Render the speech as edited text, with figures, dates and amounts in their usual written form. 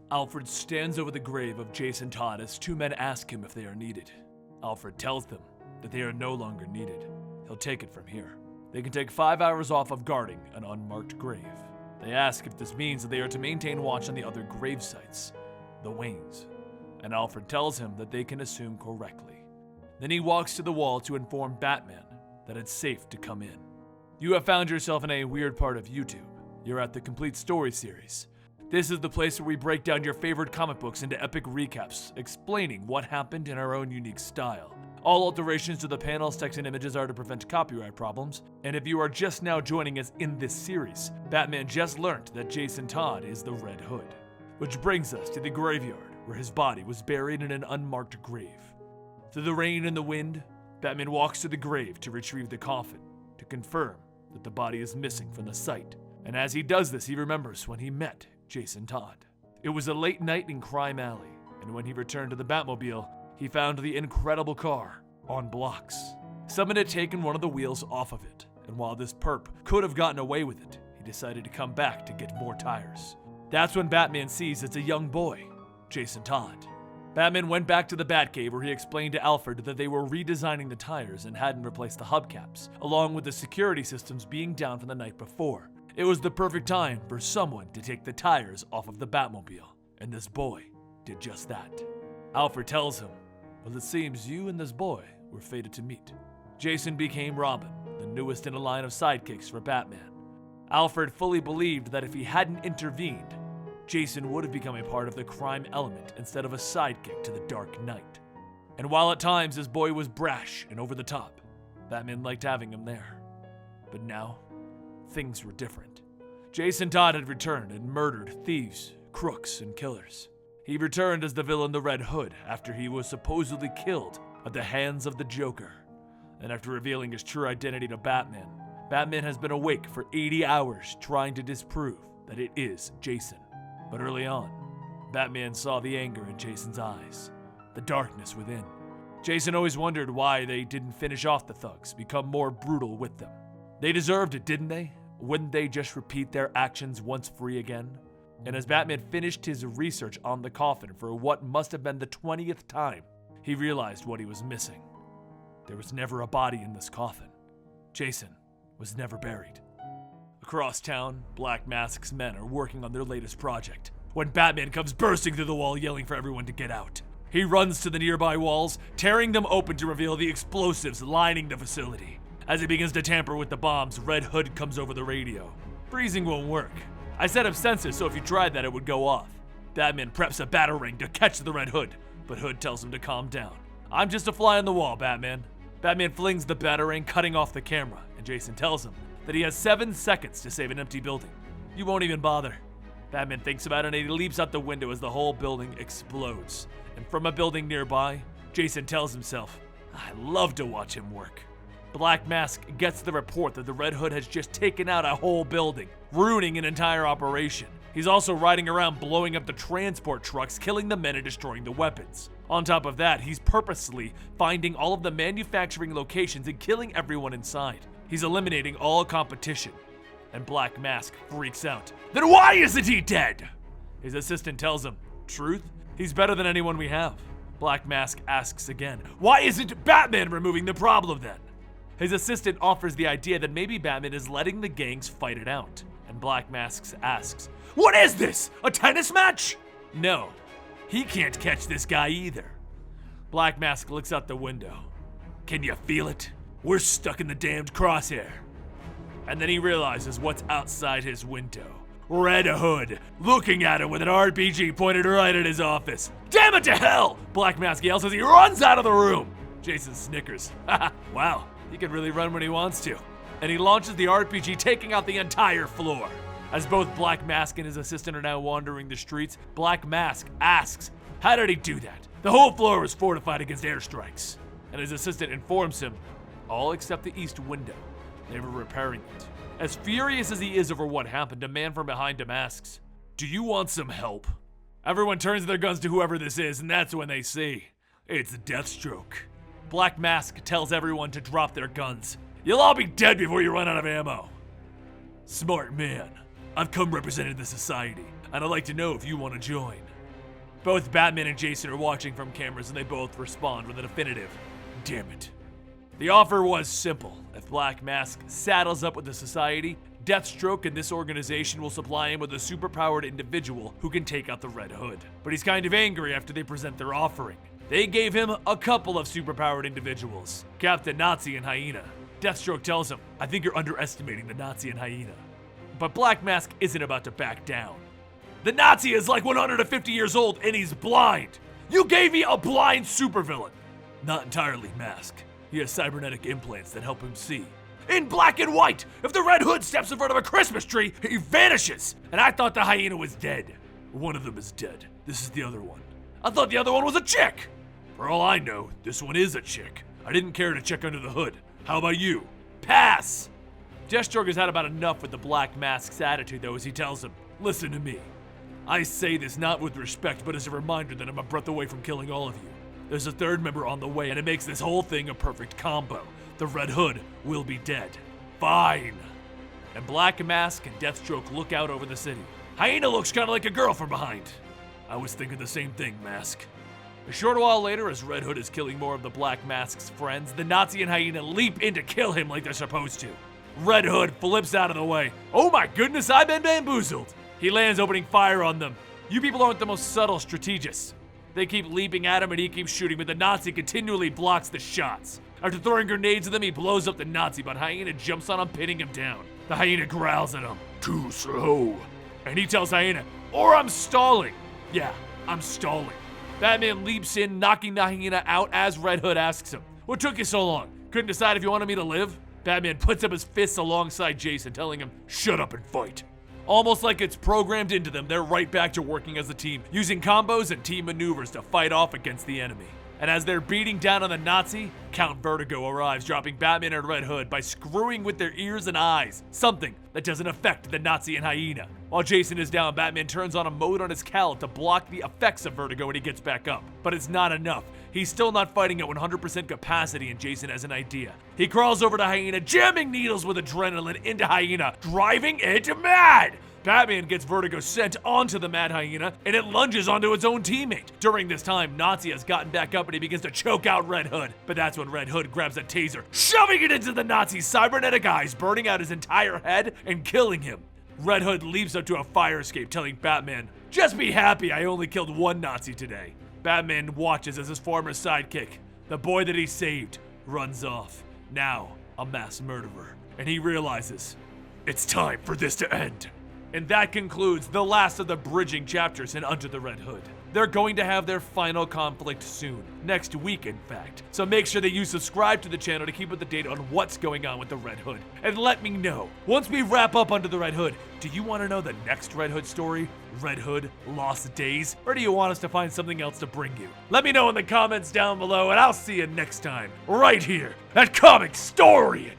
Alfred stands over the grave of Jason Todd as two men ask him if they are needed. Alfred tells them that they are no longer needed. He'll take it from here. They can take 5 hours off of guarding an unmarked grave. They ask if this means that they are to maintain watch on the other grave sites, the Waynes, and Alfred tells him that they can assume correctly. Then he walks to the wall to inform Batman that it's safe to come in. You have found yourself in a weird part of YouTube. You're at the Complete Story series. This is the place where we break down your favorite comic books into epic recaps, explaining what happened in our own unique style. All alterations to the panels, text, and images are to prevent copyright problems. And if you are just now joining us in this series, Batman just learned that Jason Todd is the Red Hood. Which brings us to the graveyard, where his body was buried in an unmarked grave. Through the rain and the wind, Batman walks to the grave to retrieve the coffin, to confirm that the body is missing from the site. And as he does this, he remembers when he met Jason Todd. It was a late night in Crime Alley, and when he returned to the Batmobile, he found the incredible car on blocks. Someone had taken one of the wheels off of it, and while this perp could have gotten away with it, he decided to come back to get more tires. That's when Batman sees it's a young boy, Jason Todd. Batman went back to the Batcave where he explained to Alfred that they were redesigning the tires and hadn't replaced the hubcaps, along with the security systems being down from the night before. It was the perfect time for someone to take the tires off of the Batmobile, and this boy did just that. Alfred tells him, well, it seems you and this boy were fated to meet. Jason became Robin, the newest in a line of sidekicks for Batman. Alfred fully believed that if he hadn't intervened, Jason would have become a part of the crime element instead of a sidekick to the Dark Knight. And while at times this boy was brash and over the top, Batman liked having him there. But now, things were different. Jason Todd had returned and murdered thieves, crooks, and killers. He returned as the villain the Red Hood after he was supposedly killed at the hands of the Joker. And after revealing his true identity to Batman, Batman has been awake for 80 hours trying to disprove that it is Jason. But early on, Batman saw the anger in Jason's eyes, the darkness within. Jason always wondered why they didn't finish off the thugs, become more brutal with them. They deserved it, didn't they? Wouldn't they just repeat their actions once free again? And as Batman finished his research on the coffin for what must have been the 20th time, he realized what he was missing. There was never a body in this coffin. Jason was never buried. Across town, Black Mask's men are working on their latest project, when Batman comes bursting through the wall yelling for everyone to get out. He runs to the nearby walls, tearing them open to reveal the explosives lining the facility. As he begins to tamper with the bombs, Red Hood comes over the radio. Freezing won't work. I set up sensors so if you tried that it would go off. Batman preps a batarang to catch the Red Hood, but Hood tells him to calm down. I'm just a fly on the wall, Batman. Batman flings the batarang, cutting off the camera, and Jason tells him that he has 7 seconds to save an empty building. You won't even bother. Batman thinks about it and he leaps out the window as the whole building explodes. And from a building nearby, Jason tells himself, I love to watch him work. Black Mask gets the report that the Red Hood has just taken out a whole building, ruining an entire operation. He's also riding around blowing up the transport trucks, killing the men and destroying the weapons. On top of that, he's purposely finding all of the manufacturing locations and killing everyone inside. He's eliminating all competition. And Black Mask freaks out. Then why isn't he dead? His assistant tells him, truth? He's better than anyone we have. Black Mask asks again, why isn't Batman removing the problem then? His assistant offers the idea that maybe Batman is letting the gangs fight it out. And Black Mask asks, what is this? A tennis match? No, he can't catch this guy either. Black Mask looks out the window. Can you feel it? We're stuck in the damned crosshair. And then he realizes what's outside his window. Red Hood, looking at him with an RPG pointed right at his office. Damn it to hell! Black Mask yells as he runs out of the room. Jason snickers. Haha, wow, he can really run when he wants to. And he launches the RPG, taking out the entire floor. As both Black Mask and his assistant are now wandering the streets, Black Mask asks, how did he do that? The whole floor was fortified against airstrikes. And his assistant informs him, all except the east window. They were repairing it. As furious as he is over what happened, a man from behind him asks, do you want some help? Everyone turns their guns to whoever this is, and that's when they see It's Deathstroke. Black Mask tells everyone to drop their guns. You'll all be dead before you run out of ammo. Smart man. I've come representing the society, and I'd like to know if you want to join. Both Batman and Jason are watching from cameras, and they both respond with a definitive, damn it. The offer was simple. If Black Mask saddles up with the society, Deathstroke and this organization will supply him with a superpowered individual who can take out the Red Hood. But he's kind of angry after they present their offering. They gave him a couple of superpowered individuals, Captain Nazi and Hyena. Deathstroke tells him, I think you're underestimating the Nazi and Hyena. But Black Mask isn't about to back down. The Nazi is like 150 years old and he's blind. You gave me a blind supervillain. Not entirely, Mask. He has cybernetic implants that help him see. In black and white! If the Red Hood steps in front of a Christmas tree, he vanishes! And I thought the Hyena was dead. One of them is dead. This is the other one. I thought the other one was a chick! For all I know, this one is a chick. I didn't care to check under the hood. How about you? Pass! Deathstroke has had about enough with the Black Mask's attitude though, as he tells him, listen to me. I say this not with respect, but as a reminder that I'm a breath away from killing all of you. There's a third member on the way, and it makes this whole thing a perfect combo. The Red Hood will be dead. Fine. And Black Mask and Deathstroke look out over the city. Hyena looks kind of like a girl from behind. I was thinking the same thing, Mask. A short while later, as Red Hood is killing more of the Black Mask's friends, the Nazi and Hyena leap in to kill him like they're supposed to. Red Hood flips out of the way. Oh my goodness, I've been bamboozled. He lands opening fire on them. You people aren't the most subtle strategists. They keep leaping at him and he keeps shooting, but the Nazi continually blocks the shots. After throwing grenades at them, he blows up the Nazi, but Hyena jumps on him, pinning him down. The Hyena growls at him. Too slow. And he tells Hyena, or I'm stalling. Yeah, I'm stalling. Batman leaps in, knocking the Hyena out as Red Hood asks him, what took you so long? Couldn't decide if you wanted me to live? Batman puts up his fists alongside Jason, telling him, shut up and fight. Almost like it's programmed into them, they're right back to working as a team, using combos and team maneuvers to fight off against the enemy. And as they're beating down on the Nazi, Count Vertigo arrives, dropping Batman and Red Hood by screwing with their ears and eyes, something that doesn't affect the Nazi and Hyena. While Jason is down, Batman turns on a mode on his cowl to block the effects of Vertigo when he gets back up. But it's not enough. He's still not fighting at 100% capacity, and Jason has an idea. He crawls over to Hyena, jamming needles with adrenaline into Hyena, driving it mad! Batman gets Vertigo sent onto the Mad Hyena, and it lunges onto its own teammate. During this time, Nazi has gotten back up and he begins to choke out Red Hood. But that's when Red Hood grabs a taser, shoving it into the Nazi's cybernetic eyes, burning out his entire head and killing him. Red Hood leaps up to a fire escape, telling Batman, just be happy I only killed one Nazi today. Batman watches as his former sidekick, the boy that he saved, runs off, now a mass murderer. And he realizes, it's time for this to end. And that concludes the last of the bridging chapters in Under the Red Hood. They're going to have their final conflict soon, next week in fact. So make sure that you subscribe to the channel to keep up to date on what's going on with the Red Hood. And let me know, once we wrap up Under the Red Hood, do you want to know the next Red Hood story? Red Hood Lost Days? Or do you want us to find something else to bring you? Let me know in the comments down below and I'll see you next time, right here at Comicstorian.